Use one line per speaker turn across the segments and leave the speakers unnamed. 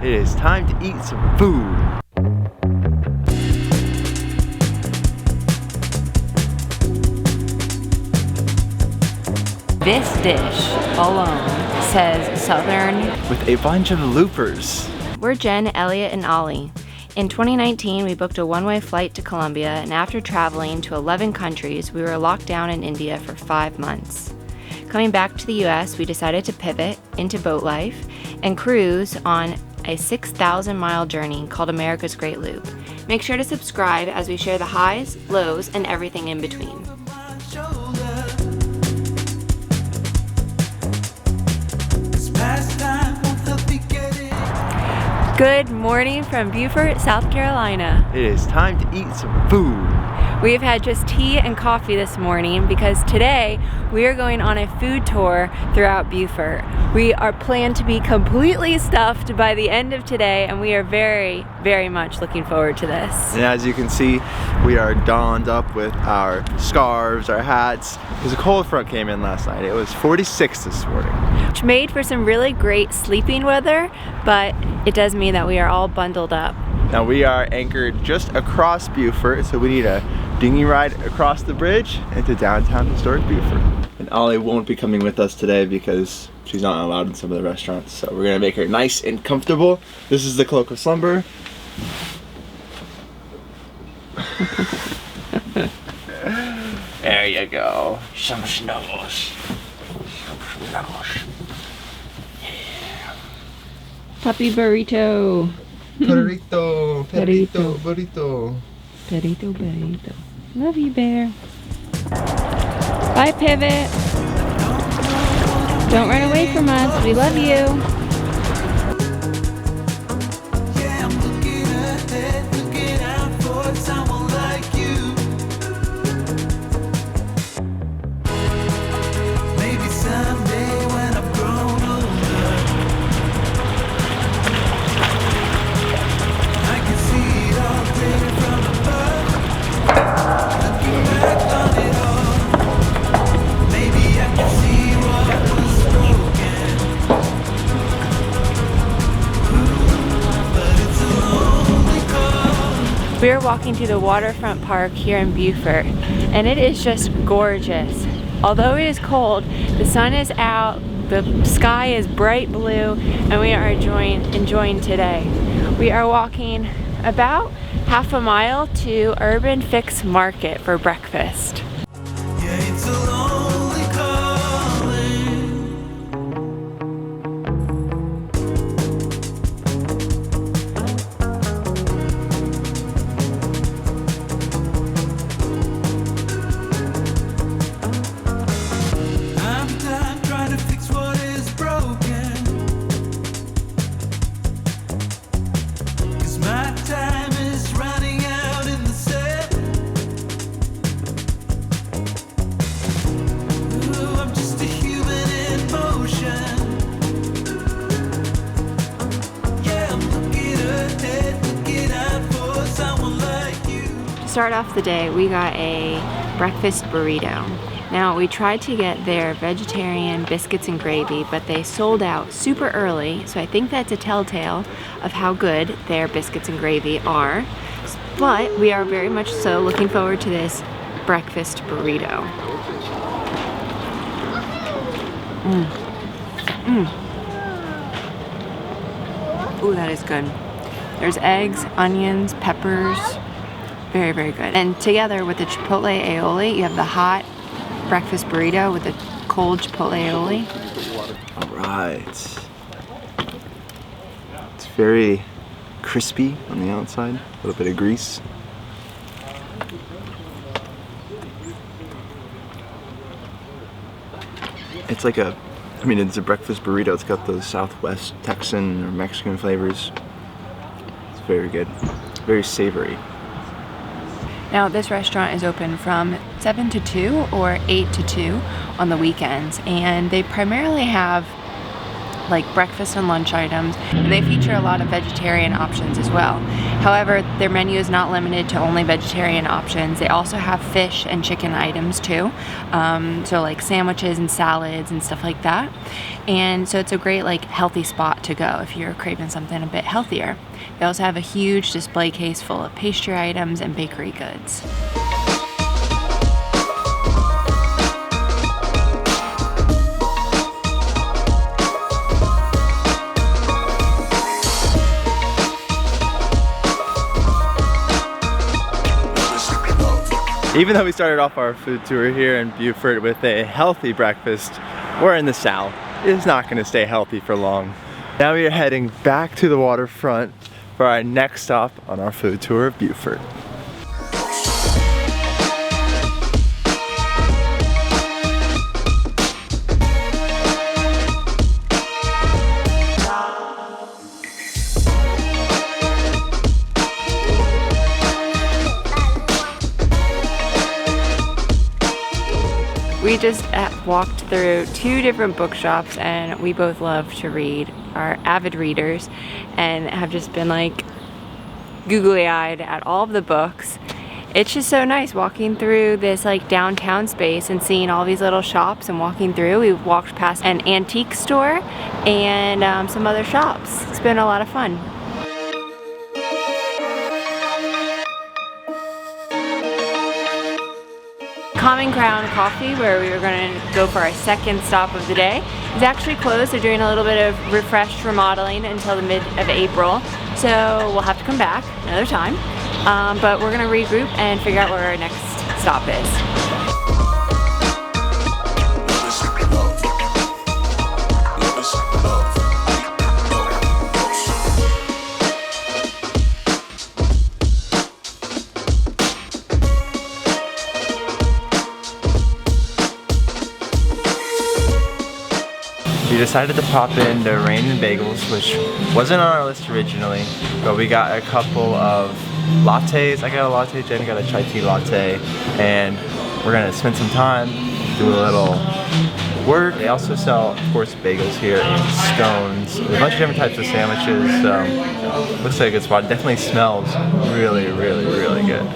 It is time to eat some food.
This dish alone says Southern
With a bunch of loopers.
We're Jen, Elliot, and Ollie. In 2019, we booked a one-way flight to Colombia, and after traveling to 11 countries, we were locked down in India for 5 months. Coming back to the US, we decided to pivot into boat life and cruise on a 6,000-mile journey called America's Great Loop. Make sure to subscribe as we share the highs, lows, and everything in between. Good morning from Beaufort, South Carolina.
It is time to eat some food.
We've had just tea and coffee this morning because today we are going on a food tour throughout Beaufort. We are planned to be completely stuffed by the end of today, and we are very, very much looking forward to this.
And as you can see, we are donned up with our scarves, our hats, because a cold front came in last night. It was 46 this morning.
Which made for some really great sleeping weather, but it does mean that we are all bundled up.
Now we are anchored just across Beaufort, so we need a dinghy ride across the bridge into downtown historic Beaufort. And Ollie won't be coming with us today because she's not allowed in some of the restaurants, so we're gonna make her nice and comfortable. This is the cloak of slumber. There you go. Some snuggles. Some snuggles.
Puppy burrito.
Perrito, perrito, burrito.
Perrito, burrito. Love you, bear. Bye, Pivot. Don't run away from us. We love you. We are walking through the waterfront park here in Beaufort, and it is just gorgeous. Although it is cold, the sun is out, the sky is bright blue, and we are enjoying today. We are walking about half a mile to Urban Fix Market for breakfast. To start off the day, we got a breakfast burrito. Now, we tried to get their vegetarian biscuits and gravy, but they sold out super early, so I think that's a telltale of how good their biscuits and gravy are. But we are very much so looking forward to this breakfast burrito. Ooh, that is good. There's eggs, onions, peppers. Very, very good. And together with the chipotle aioli, you have the hot breakfast burrito with the cold chipotle aioli.
All right. It's very crispy on the outside, a little bit of grease. It's like it's a breakfast burrito. It's got those Southwest Texan or Mexican flavors. It's very good, very savory.
Now, this restaurant is open from 7 to 2 or 8 to 2 on the weekends, and they primarily have like breakfast and lunch items. And they feature a lot of vegetarian options as well. However, their menu is not limited to only vegetarian options. They also have fish and chicken items too. So like sandwiches and salads and stuff like that. And so it's a great like healthy spot to go if you're craving something a bit healthier. They also have a huge display case full of pastry items and bakery goods.
Even though we started off our food tour here in Beaufort with a healthy breakfast, we're in the South. It's not going to stay healthy for long. Now we are heading back to the waterfront for our next stop on our food tour of Beaufort.
We just walked through 2 different bookshops, and we both love to read, are avid readers, and have just been like googly-eyed at all of the books. It's just so nice walking through this like downtown space and seeing all these little shops and walking through. We walked past an antique store and some other shops. It's been a lot of fun. Common Crown Coffee, where we were going to go for our second stop of the day, is actually closed. They're doing a little bit of refreshed remodeling until the mid of April, so we'll have to come back another time. But we're going to regroup and figure out where our next stop is.
We decided to pop into RAIN-N-BAGELS, which wasn't on our list originally, but we got a couple of lattes. I got a latte, Jen got a chai tea latte, and we're gonna spend some time, do a little work. They also sell, of course, bagels here and scones, a bunch of different types of sandwiches, so looks like a good spot. It definitely smells really, really, really good.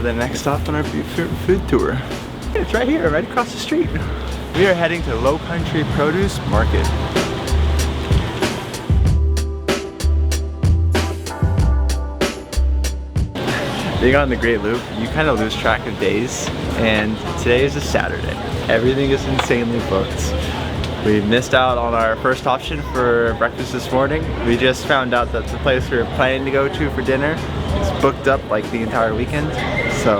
The next stop on our Beaufort food tour. It's right here, right across the street. We are heading to Lowcountry Produce Market. Being on the Great Loop, you kind of lose track of days, and today is a Saturday. Everything is insanely booked. We missed out on our first option for breakfast this morning. We just found out that the place we were planning to go to for dinner is booked up like the entire weekend. So,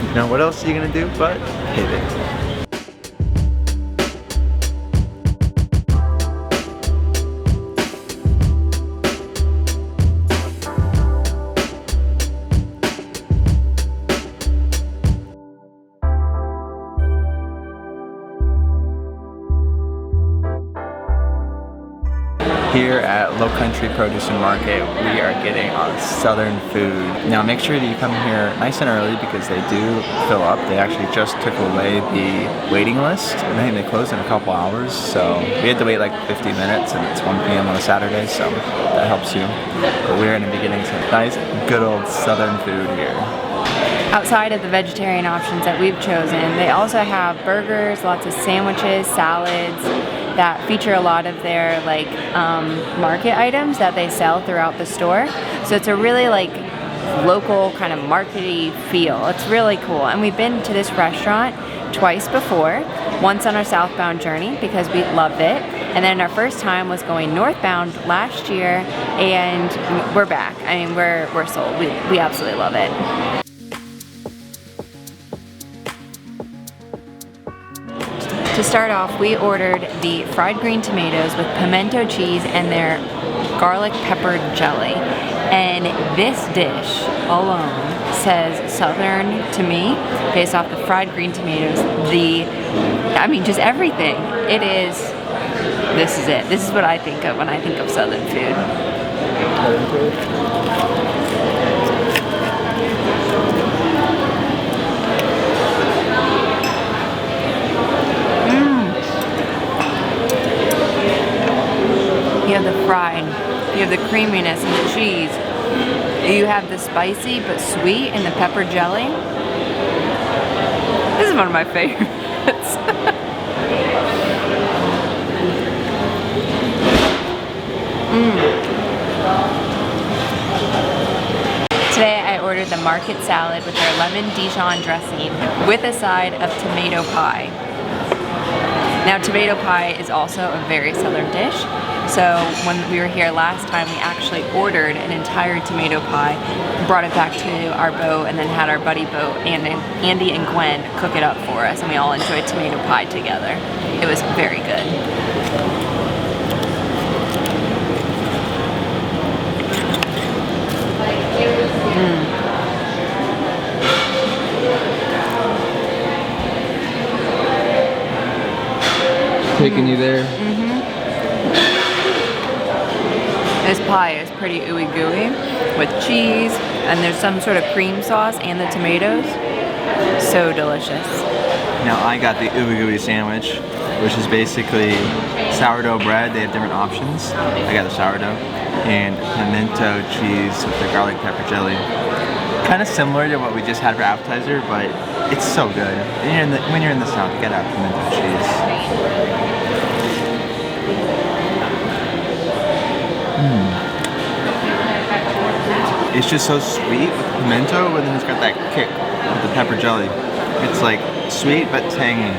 you know, what else are you gonna do but pivot? Here at Lowcountry Produce and Market, we are getting our southern food. Now make sure that you come here nice and early because they do fill up. They actually just took away the waiting list. I think they closed in a couple hours, so we had to wait like 50 minutes and it's 1 p.m. on a Saturday, so that helps you. But we're going to be getting some nice, good old southern food here.
Outside of the vegetarian options that we've chosen, they also have burgers, lots of sandwiches, salads, that feature a lot of their like market items that they sell throughout the store. So it's a really like local kind of markety feel. It's really cool. And we've been to this restaurant twice before. Once on our southbound journey because we loved it. And then our first time was going northbound last year, and we're back. I mean, we're sold. We absolutely love it. To start off, we ordered the fried green tomatoes with pimento cheese and their garlic pepper jelly. And this dish alone says Southern to me, based off the fried green tomatoes, I mean, just everything. It is, this is it. This is what I think of when I think of Southern food. You have the fried, you have the creaminess and the cheese. You have the spicy but sweet and the pepper jelly. This is one of my favorites. Today I ordered the market salad with their lemon Dijon dressing with a side of tomato pie. Now tomato pie is also a very Southern dish. So when we were here last time, we actually ordered an entire tomato pie, brought it back to our boat, and then had our buddy boat, Andy and Gwen, cook it up for us, and we all enjoyed tomato pie together. It was very good.
Taking you there.
This pie is pretty ooey gooey with cheese, and there's some sort of cream sauce and the tomatoes. So delicious.
Now I got the ooey gooey sandwich, which is basically sourdough bread. They have different options. I got the sourdough and pimento cheese with the garlic pepper jelly. Kind of similar to what we just had for appetizer, but it's so good. When you're in the South, you gotta have pimento cheese. It's just so sweet with pimento, and then it's got that kick with the pepper jelly. It's like sweet but tangy,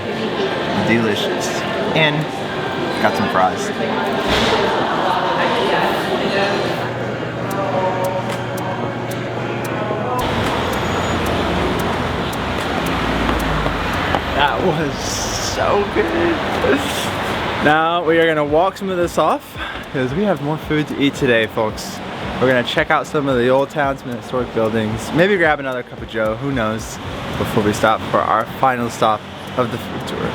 delicious, and got some fries. That was so good. Now we are gonna walk some of this off because we have more food to eat today, folks. We're gonna check out some of the old towns, some historic buildings, maybe grab another cup of joe, who knows, before we stop for our final stop of the food tour.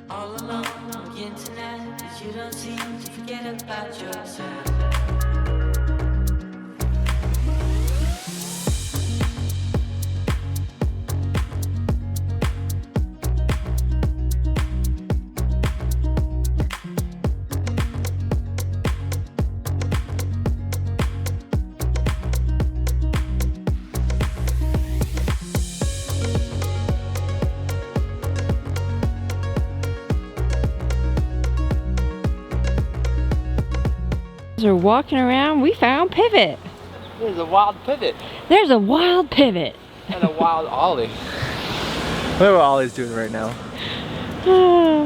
All alone on the internet, but you don't seem to forget about yourself.
As we're walking around, we found Pivot.
There's a wild pivot.
There's a wild pivot.
And a wild Ollie. Look what Ollie's doing right now.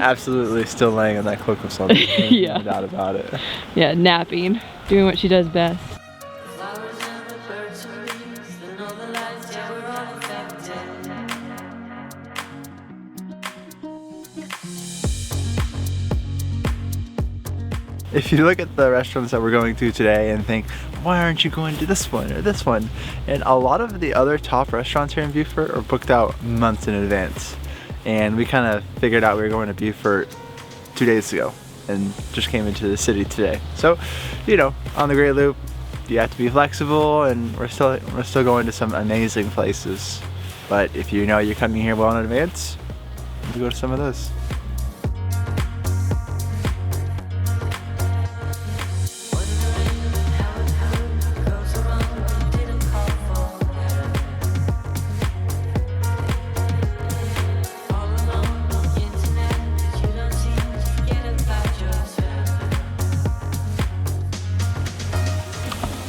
Absolutely still laying on that cloak of something.
Yeah.
No doubt about it.
Yeah, napping. Doing what she does best. If you look at the restaurants that we're going to today and think, why aren't you going to this one or this one? And a lot of the other top restaurants here in Beaufort are booked out months in advance. And we kind of figured out we were going to Beaufort 2 days ago and just came into the city today. So, you know, on the Great Loop, you have to be flexible, and we're still going to some amazing places. But if you know you're coming here well in advance, we go to some of those.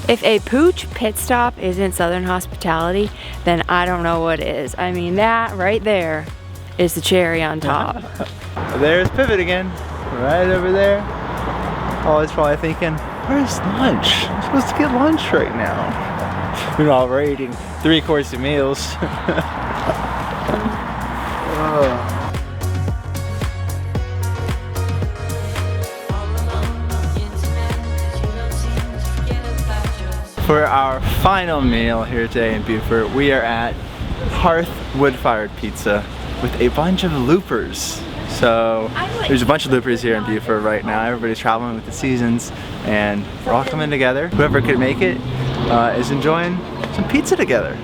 If a pooch pit stop isn't Southern hospitality, then I don't know what is. I mean, that right there is the cherry on top. There's Pivot again, right over there. Oh, it's probably thinking, where's lunch? I'm supposed to get lunch right now. Meanwhile, we're eating 3-course meals. Oh.
For our final meal here today in Beaufort, we are at Hearth wood-fired pizza with a bunch of loopers. So there's a bunch of loopers here in Beaufort right now. Everybody's traveling with the seasons and we're all coming together. Whoever could make it is enjoying some pizza together.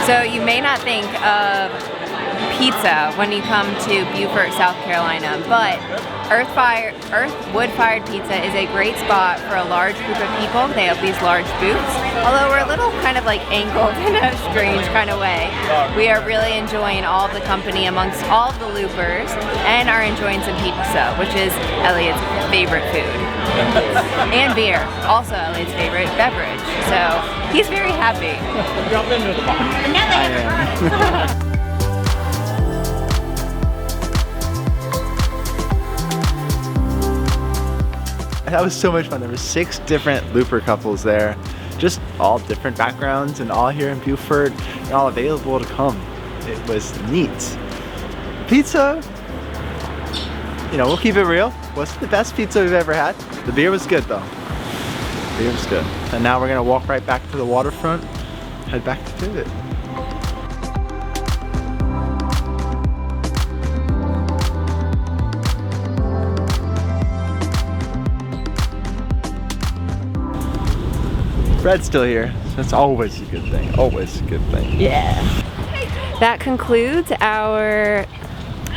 So you may not think of pizza when you come to Beaufort, South Carolina, but Earth wood-fired pizza is a great spot for a large group of people. They have these large booths. Although we're a little kind of like angled in a strange kind of way, we are really enjoying all of the company amongst all of the loopers and are enjoying some pizza, which is Elliot's favorite food. And beer, also Elliot's favorite beverage. So he's very happy.
Jump into the box.
That was so much fun. There were 6 different looper couples there. Just all different backgrounds and all here in Beaufort and all available to come. It was neat. Pizza, you know, we'll keep it real. Wasn't the best pizza we've ever had. The beer was good though. The beer was good. And now we're gonna walk right back to the waterfront, head back to Pivot. Fred's still here, so that's always a good thing. Always a good thing.
Yeah. That concludes our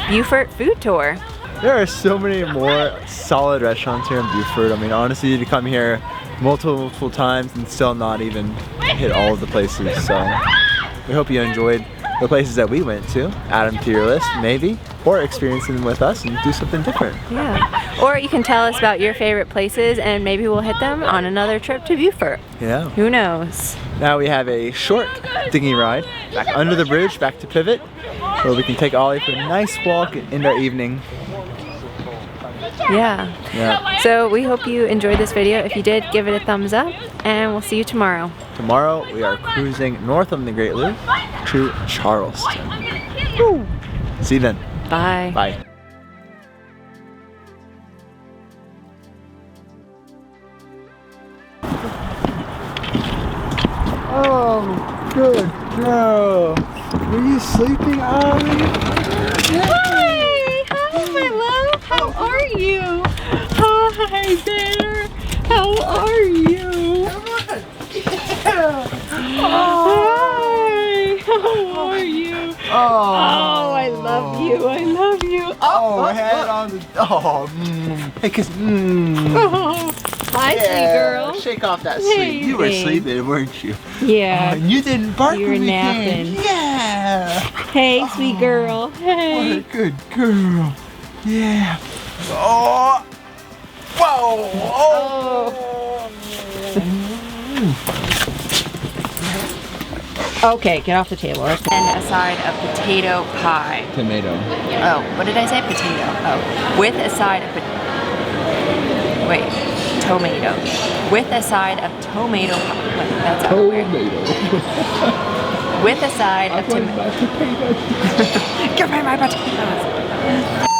Beaufort food tour.
There are so many more solid restaurants here in Beaufort. I mean, honestly, you could come here multiple times and still not even hit all of the places. So we hope you enjoyed the places that we went to. Add them to your list, maybe, or experience them with us and do something different.
Yeah. Or you can tell us about your favorite places and maybe we'll hit them on another trip to Beaufort.
Yeah.
Who knows?
Now we have a short dinghy ride back under the bridge, back to Pivot, where we can take Ollie for a nice walk in our evening.
Yeah. So we hope you enjoyed this video. If you did, give it a thumbs up and we'll see you tomorrow.
Tomorrow we are cruising north of the Great Loop to Charleston. Woo. See you then.
Bye.
Bye. Oh, good girl. Were you sleeping, Ollie?
Hi! Hi, my love! How are you? Hi there! How are you? Hi! How are you? Oh, I love you! I love you!
Head on the... Oh, hey, kiss.
Oh. Hi, sweet girl.
Shake off that
Hey,
sleep. You were
babe.
sleeping, weren't you?
Yeah.
And you didn't bark
You were
when we
napping.
came. Yeah.
Hey, sweet girl. Hey.
What a good girl. Yeah. Oh. Whoa. Oh.
Okay, get off the table.
And a side of potato pie.
Tomato.
Oh, what did I say? Potato. Oh, with a side of tomato. With a side of tomato pie. Wait, that's out weird. With a side of tomato. Give me my potatoes.